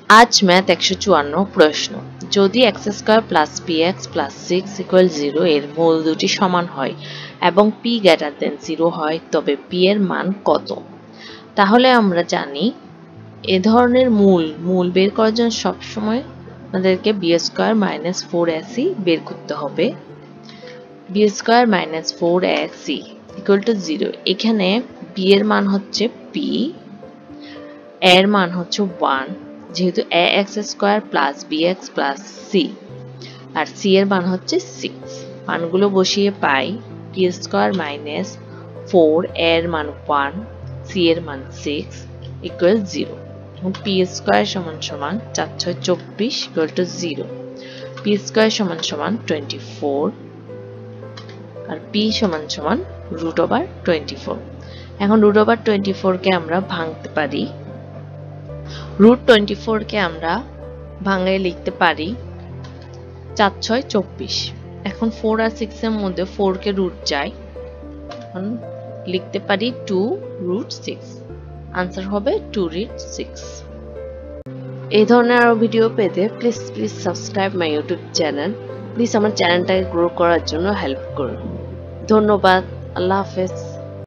আজ ম্যাথ 154 প্রশ্ন। যদি x square plus px plus 6 equal 0 এর মূল দুটি সমান হয় এবং p গ্রেটার দেন 0 হয় তবে p এর মান কত? তাহলে আমরা জানি এ ধরনের মূল বের করার জন্য সবসময় আমাদেরকে b স্কয়ার মাইনাস 4ac বের করতে হবে। b square minus 4ac equal to 0। এখানে b এর মান হচ্ছে p, এর মান হচ্ছে 1 যেহেতু ax square plus bx plus c আর c এর মান হচ্ছে 6। মানগুলো বসিয়ে পাই p স্কয়ার মাইনাস 4 এর মান 1 c এর মান 6 ইকুয়াল 0। p স্কয়ার সমান সমান 4 6 24 ইকুয়াল টু 0। p স্কয়ার সমান সমান 24 আর p সমান সমান √24। এখন √24 কে আমরা ভাঙতে পারি। √24 কে আমরা ভাঙায় লিখতে পারি 4 6 24। এখন 4 আর 6 এর মধ্যে 4 কে রুট যায়, এখন লিখতে পারি 2√6। आंसर হবে 2√6। এই ধরনের আরো ভিডিও পেতে please subscribe my YouTube channel. Please আমার চ্যানেলটাকে গ্রো করার জন্য হেল্প করুন। ধন্যবাদ। আল্লাহ হাফেজ।